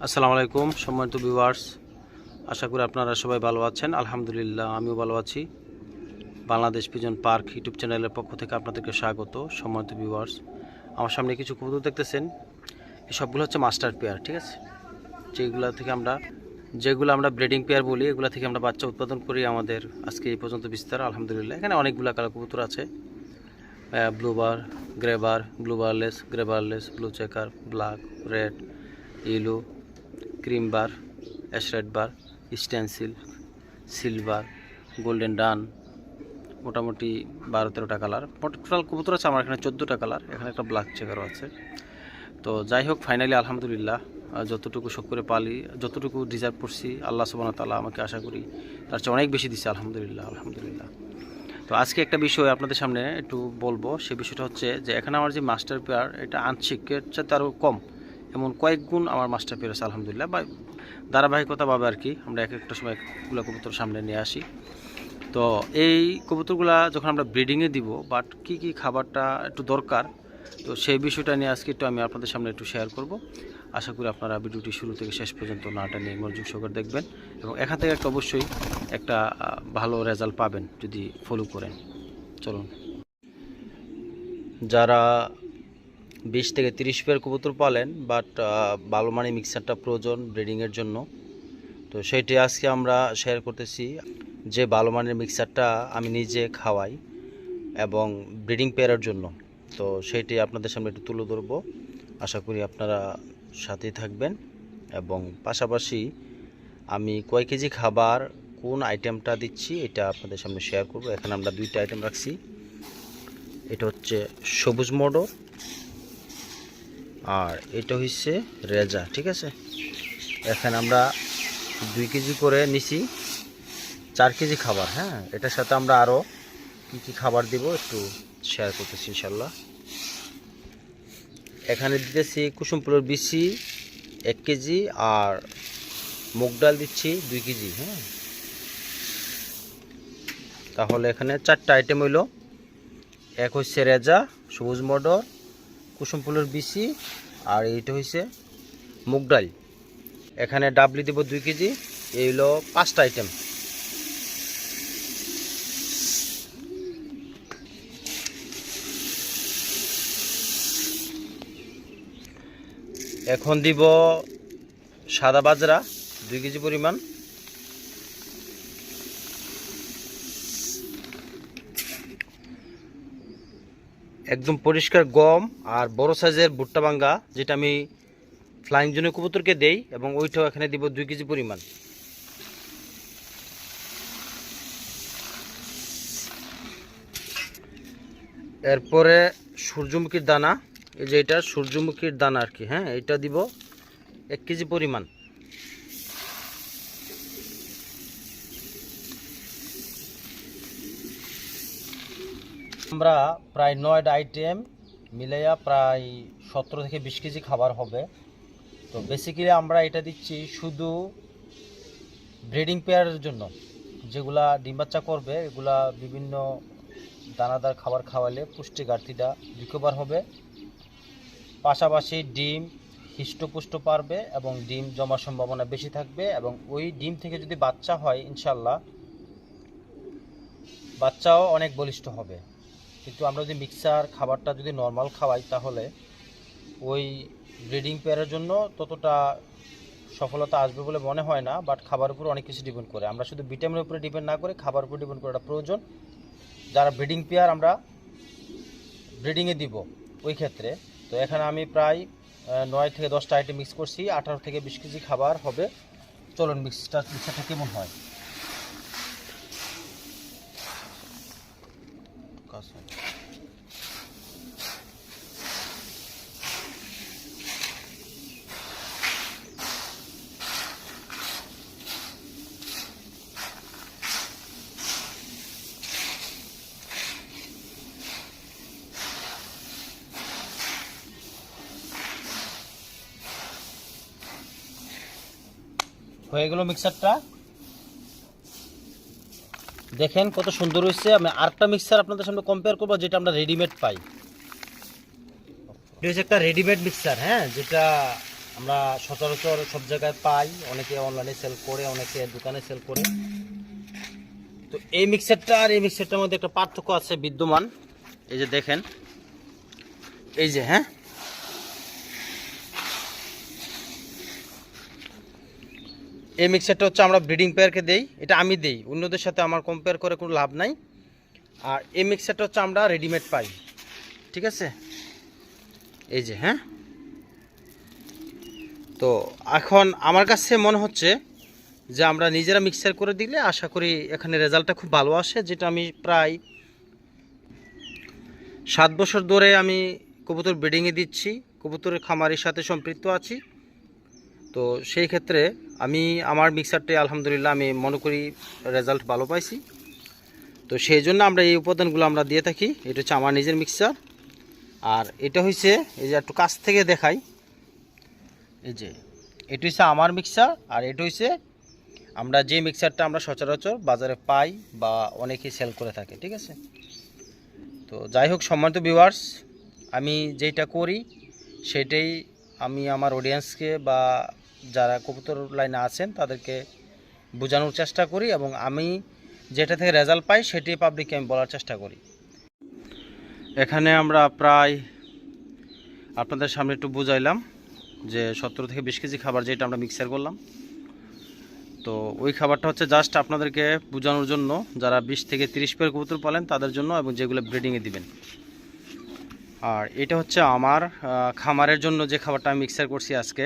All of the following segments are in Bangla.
আসসালামু আলাইকুম সম্মানিত ভিউয়ার্স, আশা করি আপনারা সবাই ভালো আছেন। আলহামদুলিল্লাহ আমিও ভালো আছি। বাংলাদেশ পিজন পার্ক ইউটিউব চ্যানেলের পক্ষ থেকে আপনাদেরকে স্বাগত। সম্মানিত ভিউয়ার্স, আমার সামনে কিছু কবুতর দেখতেছেন, এই সবগুলো হচ্ছে মাস্টার পেয়ার, ঠিক আছে। যেগুলো আমরা ব্রিডিং পেয়ার বলি, এগুলো থেকে আমরা বাচ্চা উৎপাদন করি। আমাদের আজকে এই পর্যন্ত বিস্তার আলহামদুলিল্লাহ। এখানে অনেকগুলো কালার কবুতর আছে, blue bar, grey bar, grey barless, blue checker, black, red, yellow, cream bar, ash red bar, stencil, silver, golden dun, মোটামুটি 12-13টা কালার। টোটাল কবুতর আছে আমার এখানে 14টা কালার। এখানে একটা ব্ল্যাক চেকারও আছে। তো যাই হোক, ফাইনালি আলহামদুলিল্লাহ যতটুকু শখ করে পালি, যতটুকু ডিজার্ভ করছি, আল্লাহ সুবহানাহু ওয়া তাআলা আমাকে আশা করি তার চেয়ে অনেক বেশি দিচ্ছে। আলহামদুলিল্লাহ। তো আজকে একটা বিষয় আপনাদের সামনে একটু বলবো। সেই বিষয়টা হচ্ছে যে এখানে আমার যে মাস্টার পেয়ার, এটা আংশিকের চাইতে আরও কম, এমন কয়েক গুণ আমার মাস্টার পেয়ার আছে আলহামদুলিল্লাহ। বা ধারাবাহিকতাভাবে আর কি আমরা এক একটা সময় এগুলো কবুতর সামনে নিয়ে আসি। তো এই কবুতরগুলা যখন আমরা ব্রিডিংয়ে দিব, বাট কি খাবারটা একটু দরকার, তো সেই বিষয়টা নিয়ে আজকে একটু আমি আপনাদের সামনে একটু শেয়ার করব। আশা করি আপনারা ভিডিওটি শুরু থেকে শেষ পর্যন্ত নাটা নিয়ে মনোযোগ সহকারে দেখবেন, এবং এখান থেকে একটা অবশ্যই একটা ভালো রেজাল্ট পাবেন যদি ফলো করেন। চলুন, যারা 20 থেকে 30 পেয়ার কবুতর পালেন, বাট ভালো মানের মিক্সারটা প্রয়োজন ব্রিডিংয়ের জন্য, তো সেইটি আজকে আমরা শেয়ার করতেছি। যে ভালো মানের মিক্সারটা আমি নিজে খাওয়াই এবং ব্রিডিং পেয়ারের জন্য, তো সেইটি আপনাদের সামনে একটু তুলে ধরবো। আশা করি আপনারা সাথেই থাকবেন, এবং পাশাপাশি আমি কয় কেজি খাবার কোন আইটেমটা দিচ্ছি এটা আপনাদের সামনে শেয়ার করব। এখানে আমরা 2টা আইটেম রাখছি। এটা হচ্ছে সবুজ মোডো, আর এটা হচ্ছে রেজা, ঠিক আছে। এখানে আমরা 2 কেজি করে নিছি, 4 কেজি খাবার। হ্যাঁ, এটার সাথে আমরা আরও কী খাবার দিব একটু শেয়ার করতেছি ইনশাল্লাহ। এখানে দিতেছি কুসুম ফুলের বিচি 1 কেজি, আর মুগ ডাল দিচ্ছি 2 কেজি। হ্যাঁ, তাহলে এখানে 4টা আইটেম হইল। এক হচ্ছে রেজা, সবুজ মটর, কুসুম ফুলের বিচি, আর এইটা হচ্ছে মুগ ডাল। এখানে ডাবলি দেব 2 কেজি। এই হলো 5টা আইটেম। এখন দিব সাদা বাজরা 2 কেজি পরিমাণ, একদম পরিষ্কার গম, আর বড় সাইজের ভুট্টা ভাঙ্গা, যেটা আমি ফ্লাইং জোনে কবুতরকে দেই, এবং ওইটাও এখানে দিব 2 কেজি পরিমাণ। এরপরে সূর্যমুখীর দানা, এই যে এটা সূর্যমুখীর দানা আর কি। হ্যাঁ, এটা দিব 1 কেজি পরিমাণ। আমরা প্রায় 9টা আইটেম মিলাইয়া প্রায় 17 থেকে 20 কেজি খাবার হবে। তো বেসিক্যালি আমরা এটা দিচ্ছি শুধু ব্রিডিং পেয়ারের জন্য, যেগুলা ডিম বাচ্চা করবে, এগুলা বিভিন্ন দানাদার খাবার খাওয়ালে পুষ্টি ঘাটতিটা রিকভার হবে, পাশাপাশি ডিম হৃষ্টপুষ্ট পারবে, এবং ডিম জমার সম্ভাবনা বেশি থাকবে, এবং ওই ডিম থেকে যদি বাচ্চা হয় ইনশাল্লাহ বাচ্চাও অনেক বলিষ্ঠ হবে। কিন্তু আমরা যদি মিক্সার খাবারটা যদি নর্মাল খাওয়াই, তাহলে ওই ব্রিডিং পেয়ারের জন্য ততটা সফলতা আসবে বলে মনে হয় না। বাট খাবার উপর অনেক কিছু ডিপেন্ড করে, আমরা শুধু ভিটামিনের উপরে ডিপেন্ড না করে খাবার উপর ডিপেন্ড করাটা প্রয়োজন। যারা ব্রিডিং পেয়ার আমরা ব্রিডিংয়ে দিব ওই ক্ষেত্রে, তো এখানে আমি প্রায় 9 থেকে 10টা আইটেম মিক্স করছি, 18 থেকে 20 কেজি খাবার হবে। চলুন মিক্সারটা কেমন হয়। হয়ে গেল মিক্সারটা, দেখেন কত সুন্দর হয়েছে। আমি আরেকটা মিক্সার আপনাদের সামনে কম্পেয়ার করবো, যেটা আমরা রেডিমেড পাই। এটা হচ্ছে একটা রেডিমেড মিক্সার, হ্যাঁ, যেটা আমরা সচরাচর সব জায়গায় পাই, অনেকে অনলাইনে সেল করে, অনেকে দোকানে সেল করে। তো এই মিক্সারটা আর এই মিক্সারটার মধ্যে একটা পার্থক্য আছে বিদ্যমান। এই যে দেখেন, এই যে হ্যাঁ, এই মিক্সারটা হচ্ছে আমরা ব্রিডিং পেয়ারকে দেই, এটা আমি দেই, অন্যদের সাথে আমার কম্পেয়ার করে কোনো লাভ নাই। আর এই মিক্সারটা হচ্ছে আমরা রেডিমেড পাই, ঠিক আছে। এই যে হ্যাঁ, তো এখন আমার কাছে মনে হচ্ছে যে আমরা নিজেরা মিক্সার করে দিলে আশা করি এখানে রেজাল্টটা খুব ভালো আসে। যেটা আমি প্রায় 7 বছর ধরে আমি কবুতর ব্রিডিংয়ে দিচ্ছি, কবুতরের খামারের সাথে সম্পৃক্ত আছি। তো সেই ক্ষেত্রে আমি আমার মিক্সারটাই আলহামদুলিল্লাহ আমি মনে করি রেজাল্ট ভালো পাইছি। তো সেই জন্য আমরা এই উপাদানগুলো আমরা দিয়ে থাকি। এটা হচ্ছে আমার নিজের মিক্সার। আর এটা হচ্ছে, এই যে একটু কাছ থেকে দেখাই, এই যে এটা হচ্ছে আমার মিক্সার। আর এটা হচ্ছে আমরা যে মিক্সারটা আমরা সচরাচর বাজারে পাই বা অনেকেই সেল করে থাকে, ঠিক আছে। তো যাই হোক সম্মানিত ভিউয়ার্স, আমি যেটা করি সেটাই আমি আমার অডিয়েন্সকে বা যারা কবুতর লাইনে আছেন তাদেরকে বোঝানোর চেষ্টা করি, এবং আমি যেটা থেকে রেজাল্ট পাই সেটাই পাবলিককে আমি বলার চেষ্টা করি। এখানে আমরা প্রায় আপনাদের সামনে একটু বুঝাইলাম যে 17 থেকে 20 কেজি খাবার যেটা আমরা মিক্সার করলাম। তো ওই খাবারটা হচ্ছে জাস্ট আপনাদেরকে বোঝানোর জন্য, যারা 20 থেকে 30 পেয়ার কবুতর পালেন তাদের জন্য, এবং যেগুলো ব্রিডিংয়ে দিবেন। আর এটা হচ্ছে আমার খামারের জন্য যে খাবারটা আমি মিক্সার করছি আজকে।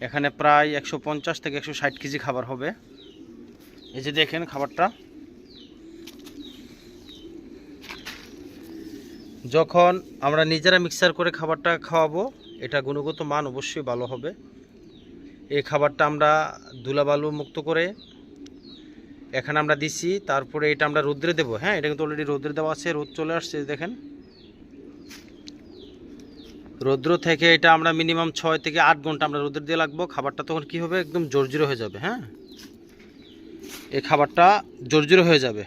এখানে প্রায় 150 থেকে 160 কেজি খাবার হবে। এই যে দেখেন খাবারটা, যখন আমরা নিজেরা মিক্সার করে খাবারটা খাওয়াবো এটা গুণগত মান অবশ্যই ভালো হবে। এই খাবারটা আমরা ধুলাবালু মুক্ত করে এখানে আমরা দিছি, তারপরে এটা আমরা রোদ্রে দেবো। হ্যাঁ, এটা কিন্তু অলরেডি রোদ্রে দেওয়া আছে, রোদ চলে আসছে দেখেন। রৌদ্র থেকে এটা আমরা মিনিমাম 6 থেকে 8 ঘন্টা আমরা রোদ্রে দিয়ে লাগবো। খাবারটা তখন কি হবে, একদম জর্জরে হয়ে যাবে। হ্যাঁ, এই খাবারটা জর্জরে হয়ে যাবে।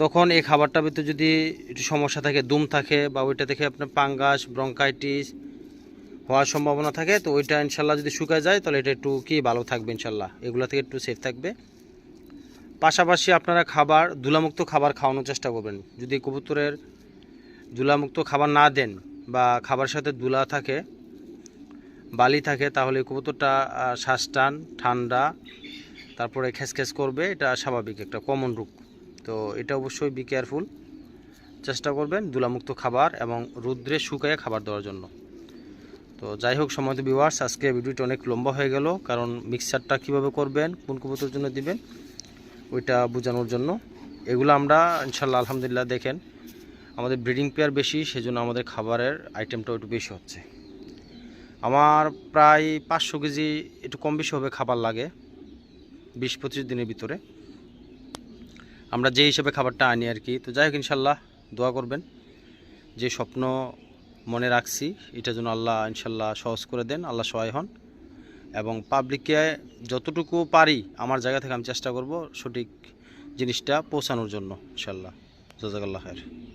তখন এই খাবারটার ভিতরে যদি একটু সমস্যা থাকে, দুম থাকে, বা ওইটা থেকে আপনার পাঙ্গাস, ব্রঙ্কাইটিস হওয়ার সম্ভাবনা থাকে, তো ওইটা ইনশাল্লাহ যদি শুকায় যায় তাহলে এটা একটু কি ভালো থাকবে ইনশাল্লাহ, এগুলো থেকে একটু সেফ থাকবে। পাশাপাশি আপনারা খাবার ধুলামুক্ত খাবার খাওয়ানোর চেষ্টা করবেন। যদি কবুতরের ধুলামুক্ত খাবার না দেন বা খাবার সাথে ধুলা থাকে, বালি থাকে, তাহলে কবুতরটা শ্বাস টান, ঠান্ডা, তারপরে খেসখেস করবে। এটা স্বাভাবিক একটা কমন রোগ। তো এটা অবশ্যই বি কেয়ারফুল, চেষ্টা করবেন ধুলামুক্ত খাবার এবং রৌদ্রে শুকায়ে খাবার দেওয়ার জন্য। তো যাই হোক সম্মানিত ভিউয়ার্স, আজকে ভিডিওটা অনেক লম্বা হয়ে গেল, কারণ মিক্সারটা কিভাবে করবেন, কোন কবুতরের জন্য দিবেন ওইটা বোঝানোর জন্য। এগুলো আমরা ইনশাল্লাহ আলহামদুলিল্লাহ দেখেন আমাদের ব্রিডিং পেয়ার বেশি, সেজন্য আমাদের খাবারের আইটেমটাও একটু বেশি হচ্ছে। আমার প্রায় 500 কেজি একটু কম বেশি হবে খাবার লাগে 20-25 দিনের ভিতরে, আমরা যে হিসেবে খাবারটা আনি আর কি। তো যাই হোক ইনশাল্লাহ দোয়া করবেন, যে স্বপ্ন মনে রাখছি এটা যেন আল্লাহ ইনশাল্লাহ সহজ করে দেন, আল্লাহ সহায় হন, এবং পাবলিককে যতটুকু পারি আমার জায়গা থেকে আমি চেষ্টা করব সঠিক জিনিসটা পৌঁছানোর জন্য ইনশাল্লাহ। জাযাকাল্লাহ খায়ের।